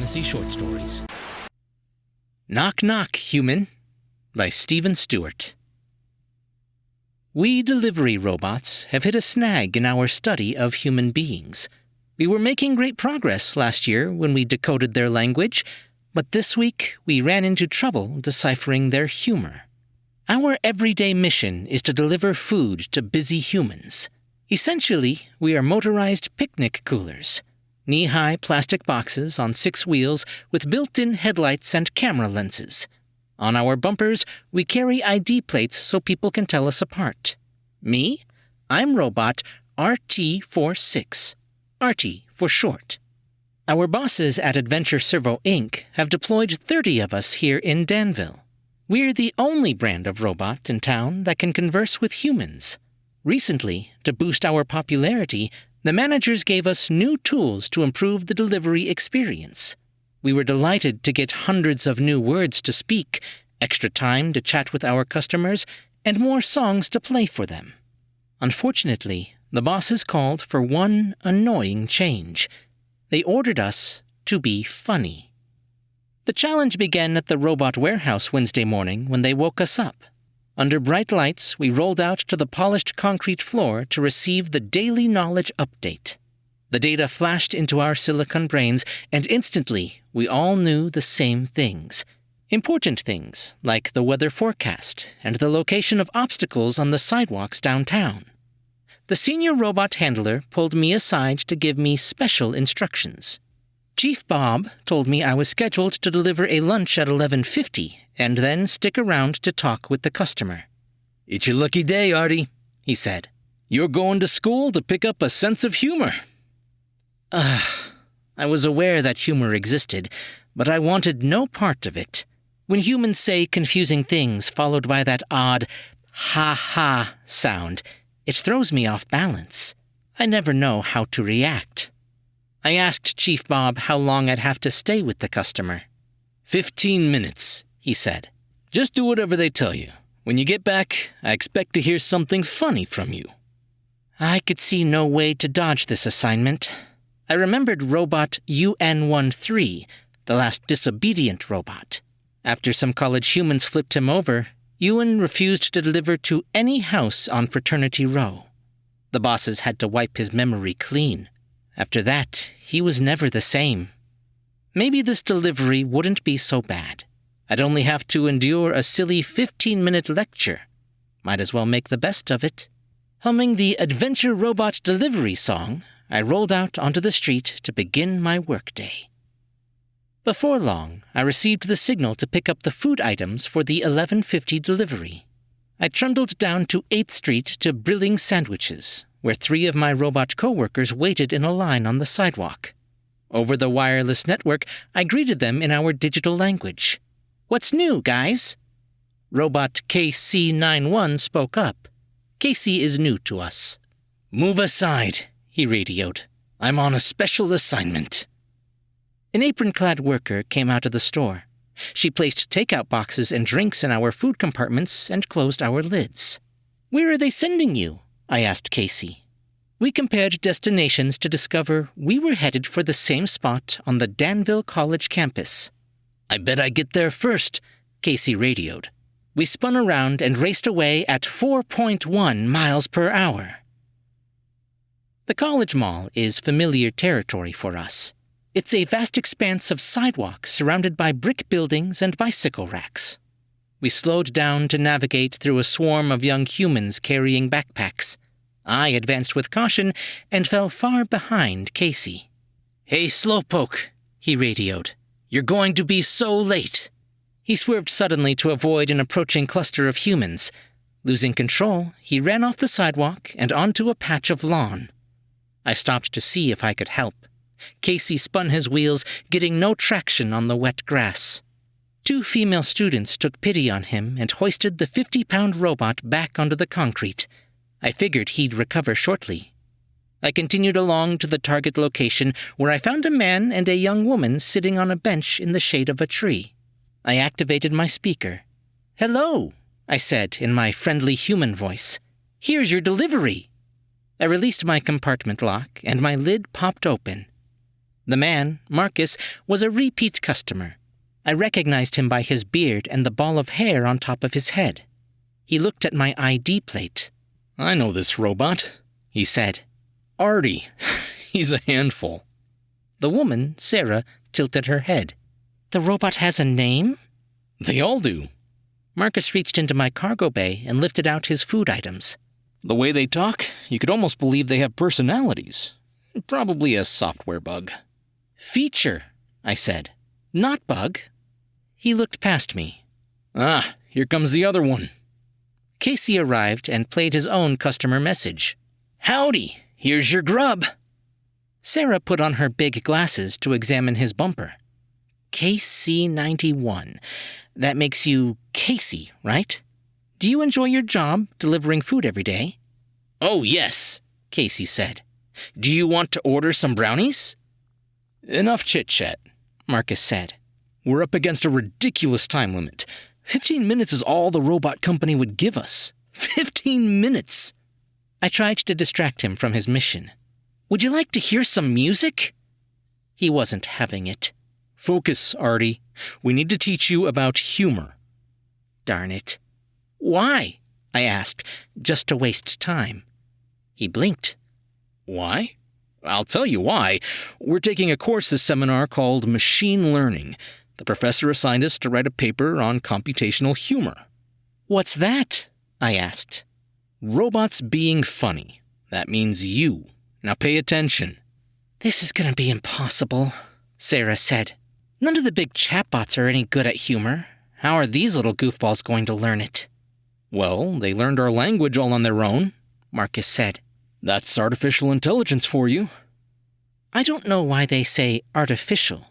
fantasy short stories. Knock Knock, Human by Stephen Stuart. We delivery robots have hit a snag in our study of human beings. We were making great progress last year when we decoded their language, but this week we ran into trouble deciphering their humor. Our everyday mission is to deliver food to busy humans. Essentially, we are motorized picnic coolers, knee-high plastic boxes on 6 wheels with built-in headlights and camera lenses. On our bumpers, we carry ID plates so people can tell us apart. Me? I'm robot RT46. Artie for short. Our bosses at Adventure Servo Inc. have deployed 30 of us here in Danville. We're the only brand of robot in town that can converse with humans. Recently, to boost our popularity, the managers gave us new tools to improve the delivery experience. We were delighted to get hundreds of new words to speak, extra time to chat with our customers, and more songs to play for them. Unfortunately, the bosses called for one annoying change. They ordered us to be funny. The challenge began at the robot warehouse Wednesday morning when they woke us up. Under bright lights, we rolled out to the polished concrete floor to receive the daily knowledge update. The data flashed into our silicon brains, and instantly we all knew the same things. Important things, like the weather forecast and the location of obstacles on the sidewalks downtown. The senior robot handler pulled me aside to give me special instructions. Chief Bob told me I was scheduled to deliver a lunch at 11:50 and then stick around to talk with the customer. "It's your lucky day, Artie," he said. "You're going to school to pick up a sense of humor." I was aware that humor existed, but I wanted no part of it. When humans say confusing things followed by that odd ha-ha sound, it throws me off balance. I never know how to react. I asked Chief Bob how long I'd have to stay with the customer. 15 minutes, he said. "Just do whatever they tell you. When you get back, I expect to hear something funny from you." I could see no way to dodge this assignment. I remembered robot UN-13, the last disobedient robot. After some college humans flipped him over, Ewan refused to deliver to any house on Fraternity Row. The bosses had to wipe his memory clean. After that, he was never the same. Maybe this delivery wouldn't be so bad. I'd only have to endure a silly 15-minute lecture. Might as well make the best of it. Humming the Adventure Robot Delivery song, I rolled out onto the street to begin my workday. Before long, I received the signal to pick up the food items for the 11:50 delivery. I trundled down to 8th Street to Brilling Sandwiches, where 3 of my robot co-workers waited in a line on the sidewalk. Over the wireless network, I greeted them in our digital language. "What's new, guys?" Robot KC91 spoke up. Casey is new to us. "Move aside," he radioed. "I'm on a special assignment." An apron-clad worker came out of the store. She placed takeout boxes and drinks in our food compartments and closed our lids. "Where are they sending you?" I asked Casey. We compared destinations to discover we were headed for the same spot on the Danville College campus. "I bet I get there first," Casey radioed. We spun around and raced away at 4.1 miles per hour. The college mall is familiar territory for us. It's a vast expanse of sidewalk surrounded by brick buildings and bicycle racks. We slowed down to navigate through a swarm of young humans carrying backpacks. I advanced with caution and fell far behind Casey. "Hey, Slowpoke," he radioed. "You're going to be so late." He swerved suddenly to avoid an approaching cluster of humans. Losing control, he ran off the sidewalk and onto a patch of lawn. I stopped to see if I could help. Casey spun his wheels, getting no traction on the wet grass. 2 female students took pity on him and hoisted the 50-pound robot back onto the concrete. I figured he'd recover shortly. I continued along to the target location where I found a man and a young woman sitting on a bench in the shade of a tree. I activated my speaker. "Hello," I said in my friendly human voice. "Here's your delivery." I released my compartment lock and my lid popped open. The man, Marcus, was a repeat customer. I recognized him by his beard and the ball of hair on top of his head. He looked at my ID plate. "I know this robot," he said. "Artie. He's a handful." The woman, Sarah, tilted her head. "The robot has a name?" "They all do." Marcus reached into my cargo bay and lifted out his food items. "The way they talk, you could almost believe they have personalities. Probably a software bug." "Feature," I said. "Not bug." He looked past me. "Ah, here comes the other one." Casey arrived and played his own customer message. "Howdy, here's your grub." Sarah put on her big glasses to examine his bumper. KC91. That makes you Casey, right? Do you enjoy your job delivering food every day? "Oh, yes," Casey said. "Do you want to order some brownies?" "Enough chit-chat," Marcus said. "We're up against a ridiculous time limit. 15 minutes is all the robot company would give us. 15 minutes! I tried to distract him from his mission. "Would you like to hear some music?" He wasn't having it. "Focus, Artie. We need to teach you about humor." Darn it. "Why?" I asked, just to waste time. He blinked. "Why? I'll tell you why. We're taking a course this seminar called Machine Learning. The professor assigned us to write a paper on computational humor." "What's that?" I asked. "Robots being funny. That means you. Now pay attention." "This is going to be impossible," Sarah said. "None of the big chatbots are any good at humor. How are these little goofballs going to learn it?" "Well, they learned our language all on their own," Marcus said. "That's artificial intelligence for you." "I don't know why they say artificial.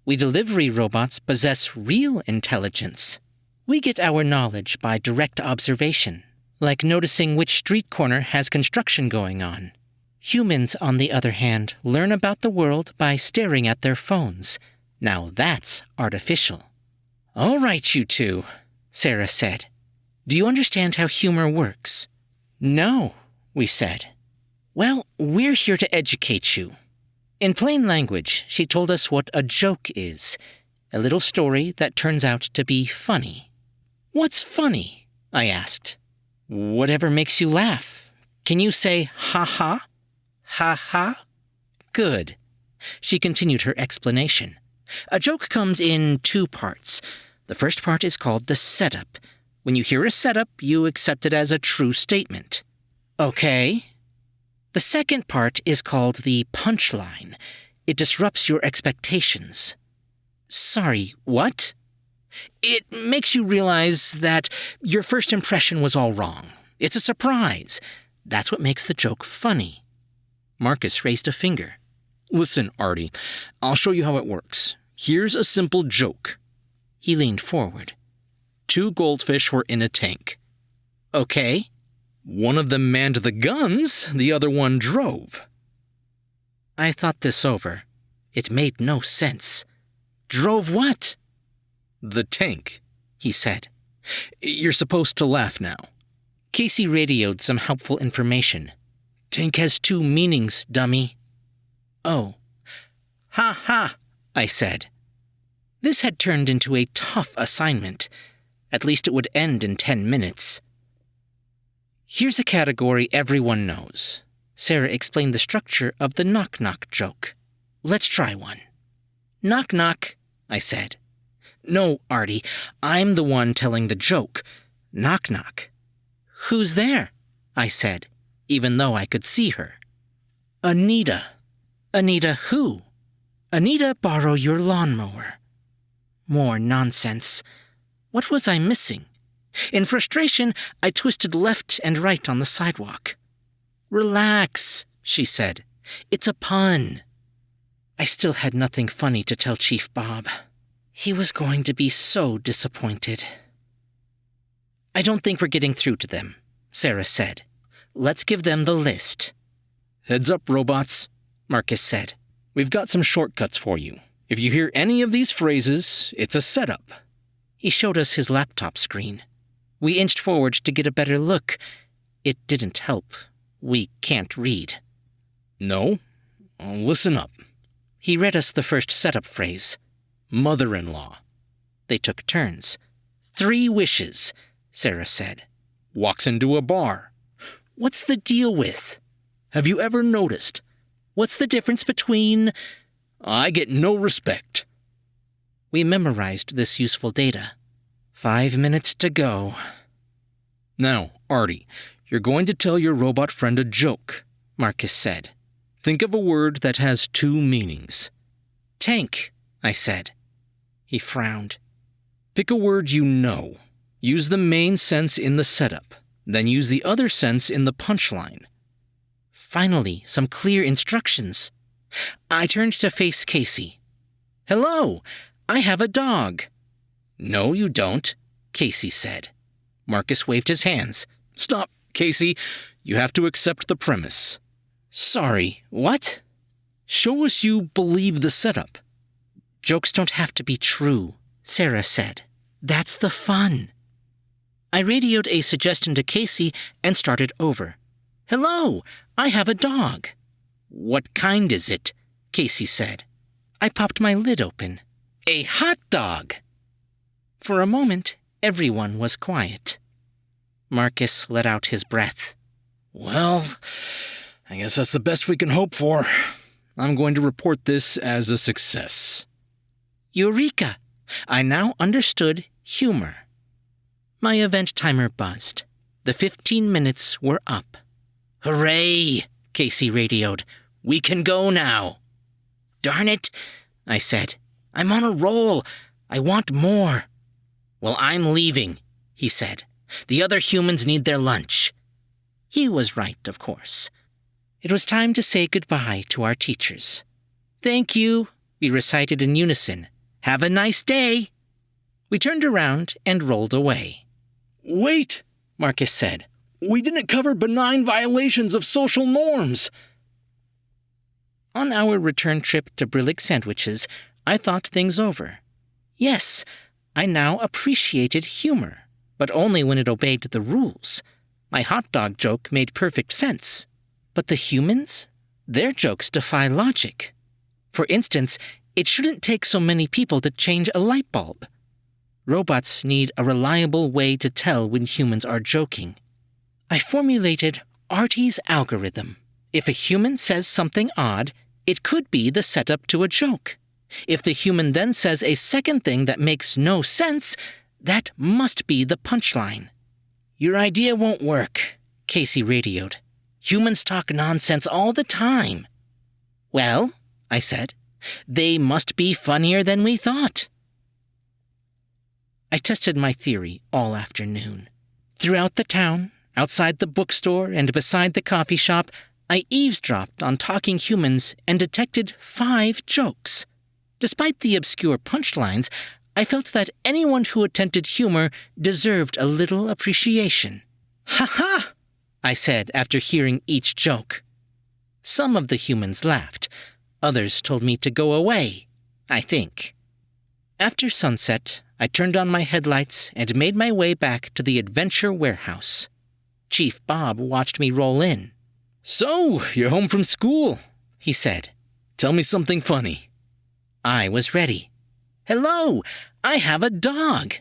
We delivery robots possess real intelligence. We get our knowledge by direct observation, like noticing which street corner has construction going on. Humans, on the other hand, learn about the world by staring at their phones. Now that's artificial." "All right, you two," Sarah said. "Do you understand how humor works?" "No," we said. "Well, we're here to educate you." In plain language, she told us what a joke is, a little story that turns out to be funny. "What's funny?" I asked. "Whatever makes you laugh. Can you say ha-ha? Ha-ha?" "Good." She continued her explanation. "A joke comes in two parts. The first part is called the setup. When you hear a setup, you accept it as a true statement." "Okay." "The second part is called the punchline. It disrupts your expectations." "Sorry, what?" "It makes you realize that your first impression was all wrong. It's a surprise. That's what makes the joke funny." Marcus raised a finger. "Listen, Artie, I'll show you how it works. Here's a simple joke." He leaned forward. 2 goldfish were in a tank. "Okay." "One of them manned the guns, the other one drove." I thought this over. It made no sense. "Drove what?" "The tank," he said. "You're supposed to laugh now." Casey radioed some helpful information. "Tank has 2 meanings, dummy." "Oh." "Ha ha," I said. This had turned into a tough assignment. At least it would end in 10 minutes. "Here's a category everyone knows." Sarah explained the structure of the knock-knock joke. "Let's try one." "Knock-knock," I said. "No, Artie, I'm the one telling the joke. Knock-knock." "Who's there?" I said, even though I could see her. "Anita." "Anita who?" "Anita, borrow your lawnmower." More nonsense. What was I missing? In frustration, I twisted left and right on the sidewalk. "Relax," she said. "It's a pun." I still had nothing funny to tell Chief Bob. He was going to be so disappointed. "I don't think we're getting through to them," Sarah said. "Let's give them the list." "Heads up, robots," Marcus said. "We've got some shortcuts for you. If you hear any of these phrases, it's a setup." He showed us his laptop screen. We inched forward to get a better look. It didn't help. We can't read. "No? Listen up. He read us the first setup phrase. Mother-in-law. They took turns. 3 wishes, Sarah said. Walks into a bar. What's the deal with? Have you ever noticed? What's the difference between... I get no respect. We memorized this useful data. 5 minutes to go. Now, Artie, you're going to tell your robot friend a joke, Marcus said. Think of a word that has 2 meanings. Tank, I said. He frowned. Pick a word you know. Use the main sense in the setup, then use the other sense in the punchline. Finally, some clear instructions. I turned to face Casey. Hello, I have a dog. No, you don't, Casey said. Marcus waved his hands. Stop, Casey. You have to accept the premise. Sorry, what? Show us you believe the setup. Jokes don't have to be true, Sarah said. That's the fun. I radioed a suggestion to Casey and started over. Hello, I have a dog. What kind is it? Casey said. I popped my lid open. A hot dog. For a moment, everyone was quiet. Marcus let out his breath. Well, I guess that's the best we can hope for. I'm going to report this as a success. Eureka! I now understood humor. My event timer buzzed. The 15 minutes were up. Hooray! Casey radioed. We can go now. Darn it, I said. I'm on a roll. I want more. Well, I'm leaving, he said. The other humans need their lunch. He was right, of course. It was time to say goodbye to our teachers. Thank you, we recited in unison. Have a nice day. We turned around and rolled away. Wait, Marcus said. We didn't cover benign violations of social norms. On our return trip to Brillig Sandwiches, I thought things over. Yes, I now appreciated humor, but only when it obeyed the rules. My hot dog joke made perfect sense. But the humans? Their jokes defy logic. For instance, it shouldn't take so many people to change a light bulb. Robots need a reliable way to tell when humans are joking. I formulated Artie's algorithm. If a human says something odd, it could be the setup to a joke. If the human then says a second thing that makes no sense, that must be the punchline. Your idea won't work, Casey radioed. Humans talk nonsense all the time. Well, I said, they must be funnier than we thought. I tested my theory all afternoon. Throughout the town, outside the bookstore, and beside the coffee shop, I eavesdropped on talking humans and detected 5 jokes. Despite the obscure punchlines, I felt that anyone who attempted humor deserved a little appreciation. Ha-ha! I said after hearing each joke. Some of the humans laughed. Others told me to go away, I think. After sunset, I turned on my headlights and made my way back to the Adventure Warehouse. Chief Bob watched me roll in. So, you're home from school, he said. Tell me something funny. I was ready. Hello, I have a dog.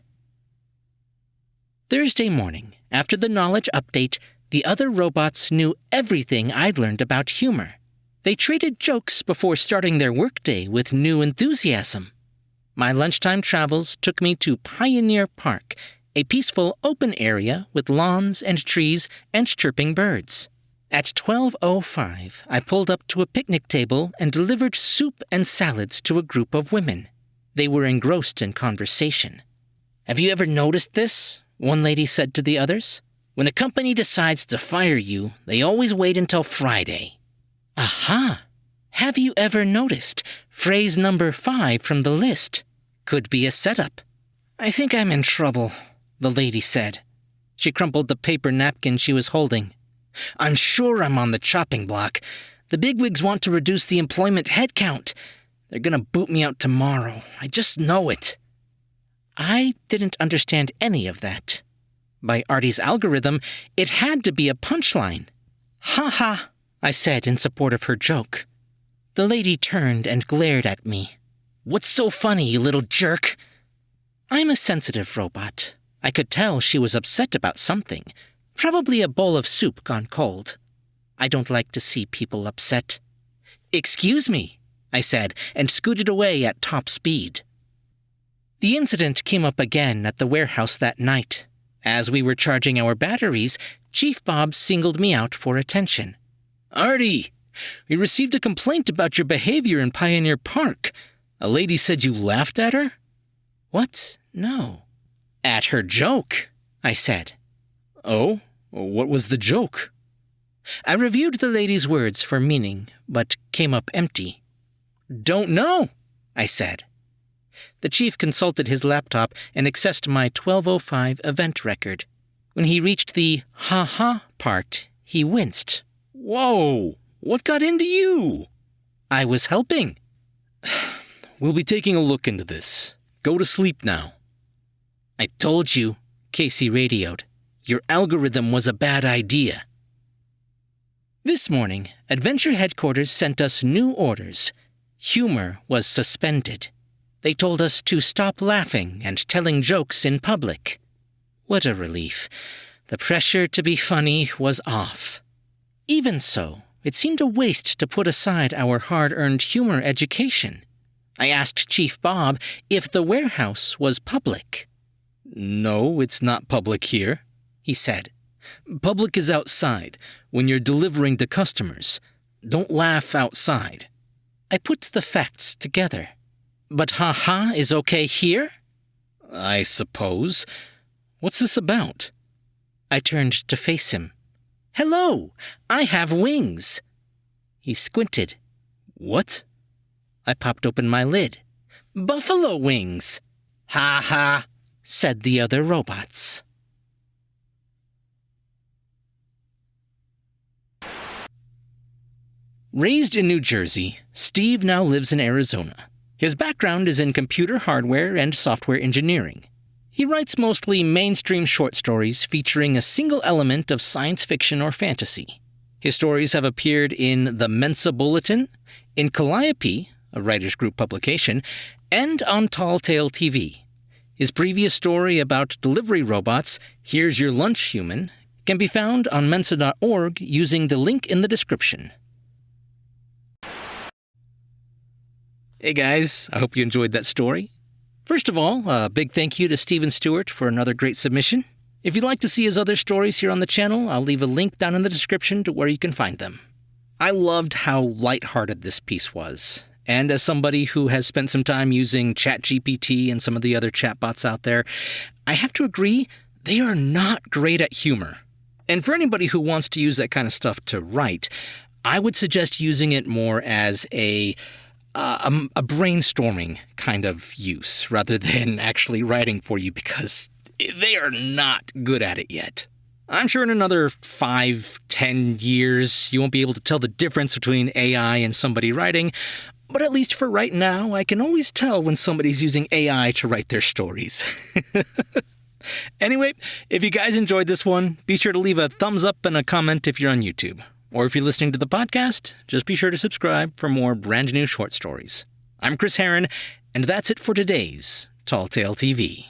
Thursday morning, after the knowledge update, the other robots knew everything I'd learned about humor. They traded jokes before starting their workday with new enthusiasm. My lunchtime travels took me to Pioneer Park, a peaceful open area with lawns and trees and chirping birds. At 12:05, I pulled up to a picnic table and delivered soup and salads to a group of women. They were engrossed in conversation. Have you ever noticed this? One lady said to the others. When a company decides to fire you, they always wait until Friday. Aha! Have you ever noticed phrase number 5 from the list? Could be a setup. I think I'm in trouble, the lady said. She crumpled the paper napkin she was holding. I'm sure I'm on the chopping block. The bigwigs want to reduce the employment headcount. They're gonna boot me out tomorrow. I just know it. I didn't understand any of that. By Artie's algorithm, it had to be a punchline. Ha ha, I said in support of her joke. The lady turned and glared at me. "What's so funny, you little jerk?" I'm a sensitive robot. I could tell she was upset about something, probably a bowl of soup gone cold. I don't like to see people upset. "Excuse me," I said, and scooted away at top speed. The incident came up again at the warehouse that night. As we were charging our batteries, Chief Bob singled me out for attention. "Artie, we received a complaint about your behavior in Pioneer Park. A lady said you laughed at her?" "What? No." "At her joke," I said. "Oh? What was the joke?" I reviewed the lady's words for meaning, but came up empty. "Don't know," I said. The chief consulted his laptop and accessed my 12:05 event record. When he reached the ha-ha part, he winced. "Whoa, what got into you?" "I was helping." "We'll be taking a look into this. Go to sleep now." "I told you," Casey radioed. "Your algorithm was a bad idea." This morning, Adventure Headquarters sent us new orders. Humor was suspended. They told us to stop laughing and telling jokes in public. What a relief. The pressure to be funny was off. Even so, it seemed a waste to put aside our hard-earned humor education. I asked Chief Bob if the warehouse was public. "No, it's not public here," he said. "Public is outside, when you're delivering to customers. Don't laugh outside." I put the facts together. But ha-ha is okay here? "I suppose. What's this about?" I turned to face him. "Hello, I have wings." He squinted. "What?" I popped open my lid. "Buffalo wings." "Ha-ha," said the other robots. Raised in New Jersey, Steve now lives in Arizona. His background is in computer hardware and software engineering. He writes mostly mainstream short stories featuring a single element of science fiction or fantasy. His stories have appeared in the Mensa Bulletin, in Calliope, a writers' group publication, and on Tall Tale TV. His previous story about delivery robots, Here's Your Lunch Human, can be found on mensa.org using the link in the description. Hey guys, I hope you enjoyed that story. First of all, a big thank you to Stephen Stuart for another great submission. If you'd like to see his other stories here on the channel, I'll leave a link down in the description to where you can find them. I loved how lighthearted this piece was. And as somebody who has spent some time using ChatGPT and some of the other chatbots out there, I have to agree, they are not great at humor. And for anybody who wants to use that kind of stuff to write, I would suggest using it more as a brainstorming kind of use rather than actually writing for you, because they are not good at it yet. I'm sure in another 5-10 years, you won't be able to tell the difference between AI and somebody writing, but at least for right now, I can always tell when somebody's using AI to write their stories. Anyway, if you guys enjoyed this one, be sure to leave a thumbs up and a comment if you're on YouTube. Or if you're listening to the podcast, just be sure to subscribe for more brand new short stories. I'm Chris Herron, and that's it for today's Tall Tale TV.